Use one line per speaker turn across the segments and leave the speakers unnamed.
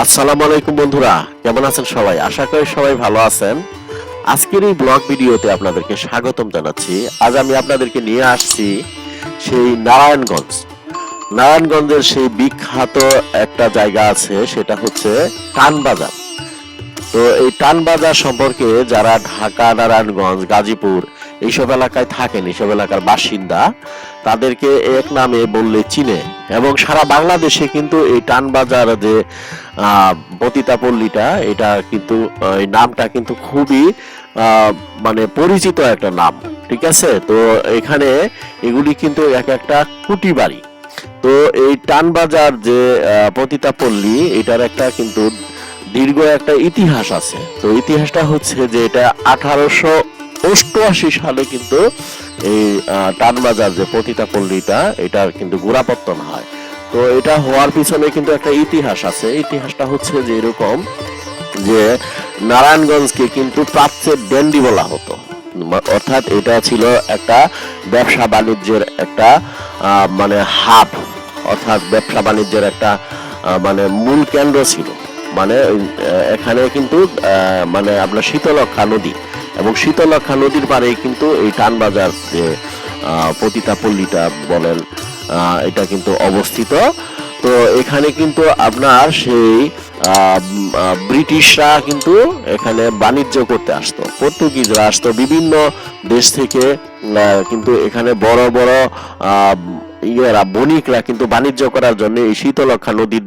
আসসালামু আলাইকুম বন্ধুরা, কেমন আছেন সবাই? আশা করি সবাই ভালো আছেন। আজকের এই ব্লগ ভিডিওতে আপনাদেরকে স্বাগতম জানাচ্ছি। আজ আমি আপনাদেরকে নিয়ে আসছি সেই নারায়ণগঞ্জের সেই বিখ্যাত একটা জায়গা আছে, সেটা হচ্ছে টানবাজার। তো এই টানবাজার সম্পর্কে যারা ঢাকা, নারায়ণগঞ্জ, গাজীপুর এইসব এলাকায় থাকেন, এইসব এলাকার বাসিন্দা, তাদেরকে এক নামে বললে চিনে। এবং সারা বাংলাদেশে কিন্তু এই টানবাজার যে পতিতাপল্লীটা, এটা কিন্তু এই নামটা কিন্তু খুবই মানে পরিচিত একটা নাম। ঠিক আছে, তো এখানে এগুলি কিন্তু এক একটা কুটি বাড়ি। তো এই টানবাজার যে পতিতাপল্লী, এটার একটা কিন্তু দীর্ঘ একটা ইতিহাস আছে। তো ইতিহাসটা হচ্ছে যে এটা 1888 সালে কিন্তু এই টানবাজার যে পতিতাপল্লীটা, এটার কিন্তু গোড়াপত্তন হয়। তো এটা হওয়ার পিছনে কিন্তু একটা ইতিহাস আছে। ইতিহাসটা হচ্ছে যে এরকম, যে নারায়ণগঞ্জকে কিন্তু প্রাচ্যের ড্যান্ডি বলা হতো। অর্থাৎ এটা ছিল একটা ব্যবসা বাণিজ্যের একটা মানে হাব, অর্থাৎ ব্যবসা বাণিজ্যের একটা মানে মূল কেন্দ্র ছিল। মানে এখানে কিন্তু মানে আপনার শীতলক্ষা নদী, এবং শীতলক্ষা নদীর পাড়ে কিন্তু এই টানবাজার যে পতিতাপল্লীটা বলেন, এটা কিন্তু অবস্থিত। তো এখানে কিন্তু আপনার সেই ব্রিটিশরা কিন্তু এখানে বাণিজ্য করতে আসতো, পর্তুগিজরা আসতো বিভিন্ন দেশ থেকে। কিন্তু এখানে বড় বড় বণিকরা কিন্তু বাণিজ্য করার জন্য এই শীতলক্ষা নদী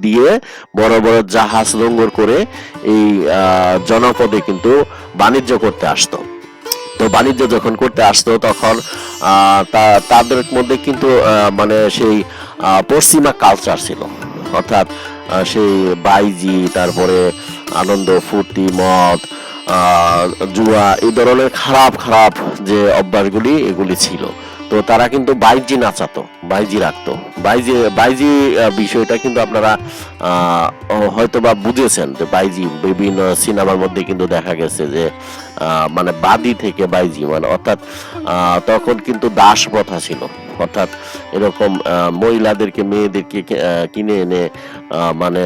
দিয়ে বড় বড় জাহাজ লঙ্গর করে এই জনপদে কিন্তু বাণিজ্য করতে আসতো। তো বাণিজ্য যখন করতে আসতো, তখন তাদের মধ্যে কিন্তু মানে সেই পশ্চিমা কালচার ছিল। অর্থাৎ সেই বাইজি, তারপরে আনন্দ ফুর্তি, মদ, জুয়া, এই ধরনের খারাপ খারাপ যে অভ্যাসগুলি, এগুলি ছিল। তো তারা কিন্তু বাইজি নাচাতো, বাইজি রাখতো। বাইজি বাইজি বিষয়টা কিন্তু আপনারা হয়তোবা বুঝেছেন, যে বাইজি বিভিন্ন সিনেমার মধ্যে কিন্তু দেখা গেছে যে মানে বাদী থেকে বাইজি, মানে অর্থাৎ তখন কিন্তু দাস প্রথা ছিল। অর্থাৎ এরকম মহিলাদেরকে, মেয়েদেরকে কিনে এনে মানে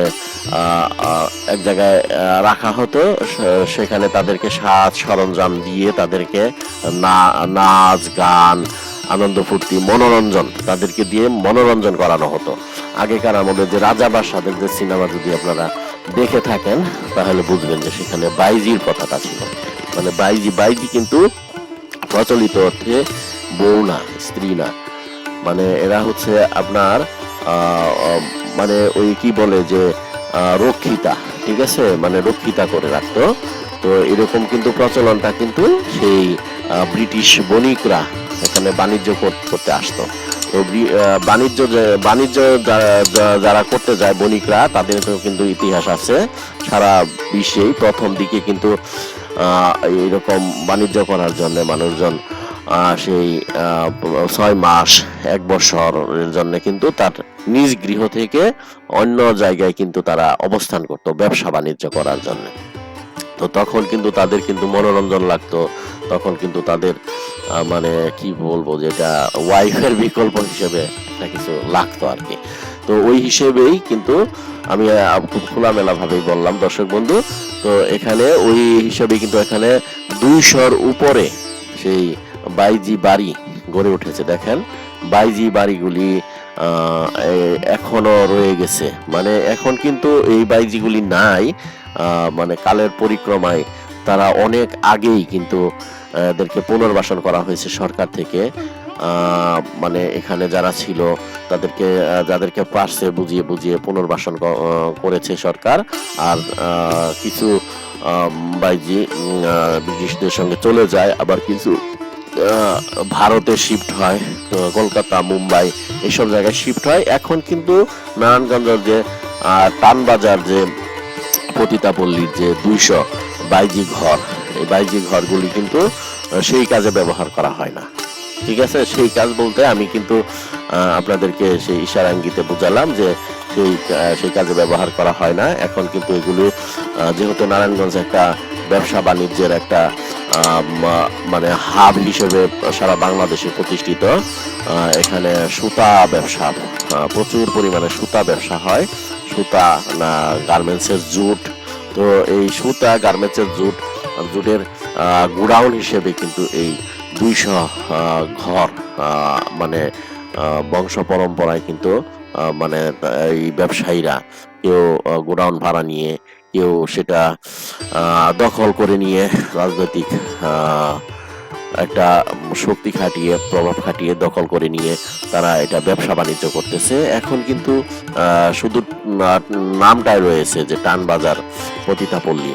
এক জায়গায় রাখা হতো। সেখানে তাদেরকে সাজ সরঞ্জাম দিয়ে তাদেরকে নাচ গান, আনন্দ ফুর্তি, মনোরঞ্জন, তাদেরকে দিয়ে মনোরঞ্জন করানো হতো। আগেকার আমাদের যে রাজা বাদশাদের যে সিনেমা যদি আপনারা দেখে থাকেন, তাহলে বুঝবেন যে সেখানে বাইজির কথাটা ছিল। মানে বাইজি কিন্তু প্রচলিত অর্থে বউ না, স্ত্রী না। মানে এরা হচ্ছে আপনার মানে ওই কি বলে যে রক্ষিতা। ঠিক আছে, মানে রক্ষিতা করে রাখতো। তো এরকম কিন্তু প্রচলনটা কিন্তু সেই ব্রিটিশ বণিকরা এখানে বাণিজ্য করতে আসতো। তো বাণিজ্য যারা করতে যায় বণিকরা, তাদের তো কিন্তু ইতিহাস আছে সারা বিশ্বেই। প্রথম দিকে কিন্তু এইরকম বাণিজ্য করার জন্য মানুষজন সেই 6 মাস 1 বছরের জন্য কিন্তু তার নিজ গৃহ থেকে অন্য জায়গায় কিন্তু তারা অবস্থান করত ব্যবসা বাণিজ্য করার জন্য। তো তখন কিন্তু তাদের কিন্তু মনোরঞ্জন লাগতো। তখন কিন্তু তাদের মানে কি বলবো, যেটা ওয়াইফের বিকল্প হিসেবে একটা কিছু লাগতো আর কি। তো ওই হিসেবেই কিন্তু আমি খুব খোলামেলা ভাবেই বললাম দর্শক বন্ধু। তো এখানে ওই হিসেবে কিন্তু এখানে 200-র উপরে সেই বাইজি বাড়ি গড়ে উঠেছে। দেখেন, বাইজি বাড়িগুলি এখনো রয়ে গেছে। মানে এখন কিন্তু এই বাইজিগুলি নাই। মানে কালের পরিক্রমায় তারা অনেক আগেই কিন্তু এদেরকে পুনর্বাসন করা হয়েছে সরকার থেকে। মানে এখানে যারা ছিল তাদেরকে, যাদেরকে পারছে বুঝিয়ে বুঝিয়ে পুনর্বাসন করেছে সরকার। আর কিছু বাইজি ব্রিটিশদের সঙ্গে চলে যায়, আবার কিছু ভারতে শিফট হয়, কলকাতা, মুম্বাই এইসব জায়গায় শিফট হয়। এখন কিন্তু নারায়ণগঞ্জের যে টানবাজার যে পতিতাপল্লীর যে 200 বাইজি ঘর, এই বাইজি ঘরগুলি কিন্তু সেই কাজে ব্যবহার করা হয় না। ঠিক আছে, সেই কাজ বলতে আমি কিন্তু আপনাদেরকে সেই ইশারা ইঙ্গিতে বুঝালাম যে সেই কাজে ব্যবহার করা হয় না। এখন কিন্তু এগুলো যেহেতু নারায়ণগঞ্জ একটা ব্যবসা বাণিজ্যের একটা মানে হাব হিসেবে সারা বাংলাদেশে প্রতিষ্ঠিত। এখানে সুতা ব্যবসা, প্রচুর পরিমাণে সুতা ব্যবসা হয়। সুতা না গার্মেন্টসের জুট। তো এই সুতা গার্মেন্টসের জুটের গোডাউন হিসেবে কিন্তু এই 200 ঘর মানে বংশ পরম্পরায় কিন্তু মানে এই ব্যবসায়ীরা কেউ গোডাউন ভাড়া নিয়ে, কেউ সেটা দখল করে নিয়ে রাজনৈতিক একটা শক্তি খাটিয়ে, প্রভাব খাটিয়ে দখল করে নিয়ে তারা এটা ব্যবসা বাণিজ্য করতেছে। এখন কিন্তু শুধু নামটাই রয়েছে যে টানবাজার পতিতাপল্লী।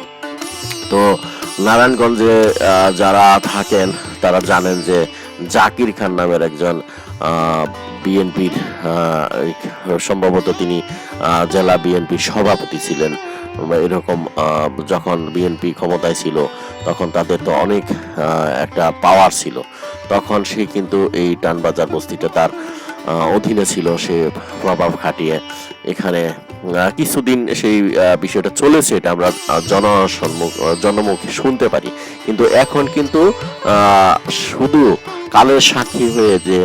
তো নারায়ণগঞ্জে যারা থাকেন তারা জানেন যে জাকির খান নামের একজন বিএনপির সম্ভবত তিনি জেলা বিএনপির সভাপতি ছিলেন। এরকম যখন বিএনপি ক্ষমতায় ছিল তখন তাদের তো অনেক একটা পাওয়ার ছিল, তখন সে কিন্তু এই টানবাজার বস্তিটা তার অধীনে ছিল। সে প্রভাব খাটিয়ে এখানে কিছুদিন সেই বিষয়টা চলেছে, এটা আমরা জনমুখে শুনতে পারি। কিন্তু এখন কিন্তু শুধু কালের সাক্ষী হয়ে যে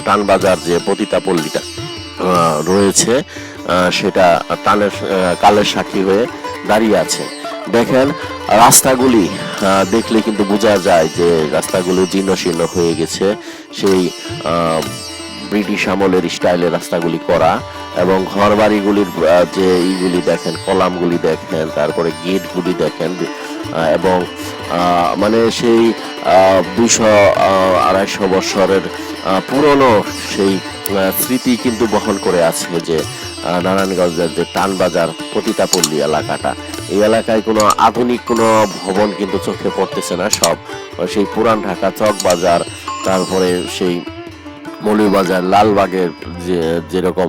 টানবাজার যে পতিতাপল্লীটা রয়েছে সেটা কালের সাক্ষী হয়ে দাঁড়িয়ে আছে। দেখেন রাস্তাগুলি দেখলে কিন্তু বোঝা যায় যে রাস্তাগুলো জীর্ণশীর্ণ হয়ে গেছে, সেই ব্রিটিশ আমলের স্টাইলে রাস্তাগুলি করা। এবং ঘর বাড়িগুলির যে এইগুলি দেখেন, কলামগুলি দেখেন, তারপরে গেটগুলি দেখেন, এবং মানে সেই 200-250 বছরের পুরনো সেই স্মৃতি কিন্তু বহন করে আছে যে নারায়ণগঞ্জের যে টানবাজার পতিতাপল্লী এলাকাটা। এই এলাকায় কোনো আধুনিক কোনো ভবন কিন্তু চোখে পড়তেছে না, সব সেই পুরান ঢাকা চক বাজার, তারপরে সেই মৌলভীবাজার লালবাগের যেরকম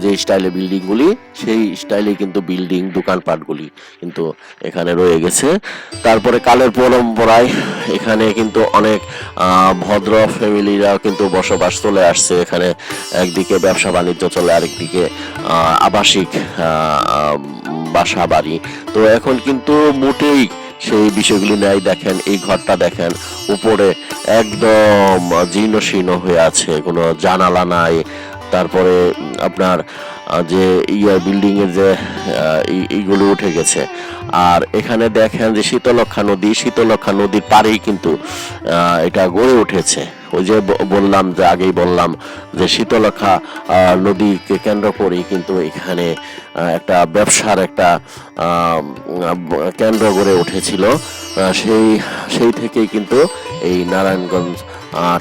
যে স্টাইলে বিল্ডিংগুলি, সেই স্টাইলে কিন্তু বিল্ডিং দোকানপাটগুলি কিন্তু এখানে রয়ে গেছে। তারপরে কালের পরম্পরায় এখানে কিন্তু অনেক ভদ্র ফ্যামিলিরাও কিন্তু বসবাস চলে আসছে এখানে। একদিকে ব্যবসা বাণিজ্য চলে, আরেকদিকে আবাসিক বাসা বাড়ি। তো এখন কিন্তু মোটেই সেই বিষয়গুলি নেই। দেখেন এই ঘরটা দেখেন, উপরে একদম জীর্ণশীর্ণ হয়ে আছে, কোনো জানালা নাই। তারপরে আপনার যে বিল্ডিং এর যে এইগুলো উঠে গেছে। আর এখানে দেখেন যে শীতলক্ষা নদীর পাড়েই কিন্তু এটা গড়ে উঠেছে। ওই যে বললাম, যে আগেই বললাম যে শীতলক্ষা নদীকে কেন্দ্র করেই কিন্তু এখানে একটা ব্যবসার একটা কেন্দ্র গড়ে উঠেছিল। সেই থেকেই কিন্তু এই নারায়ণগঞ্জ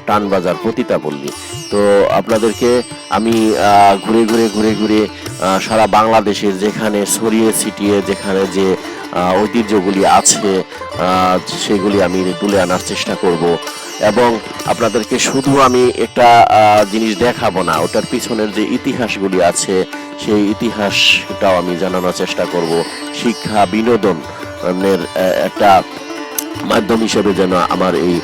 টানবাজার পতিতাপল্লী। তো আপনাদেরকে আমি ঘুরে ঘুরে সারা বাংলাদেশের যেখানে ছড়িয়ে ছিটিয়ে যেখানে যে ঐতিহ্যগুলি আছে সেগুলি আমি তুলে আনার চেষ্টা করব। এবং আপনাদেরকে শুধু আমি একটা জিনিস দেখাবো না, ওটার পিছনের যে ইতিহাসগুলি আছে সেই ইতিহাসটাও আমি জানানোর চেষ্টা করব। শিক্ষা বিনোদনের একটা মাধ্যম হিসেবে যেন আমার এই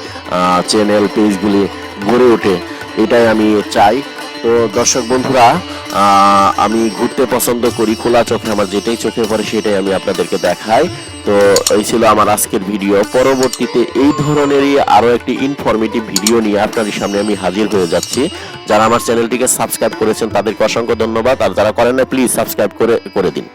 চ্যানেল পেজগুলি গড়ে ওঠে, এটাই আমি চাই। তো দর্শক বন্ধুরা, আমি ঘুরতে পছন্দ করি, খোলা চোখে আমার যেটাই চোখে পড়ে সেটাই আমি আপনাদেরকে দেখাই। তো এই ছিল আমার আজকের ভিডিও। পরবর্তীতে এই ধরনেরই আরো একটি ইনফরমেটিভ ভিডিও নিয়ে আপনাদের সামনে আমি হাজির হয়ে যাচ্ছি। যারা আমার চ্যানেলটিকে সাবস্ক্রাইব করেছেন তাদেরকে অসংখ্য ধন্যবাদ, আর যারা করেন না প্লিজ সাবস্ক্রাইব করে দিন।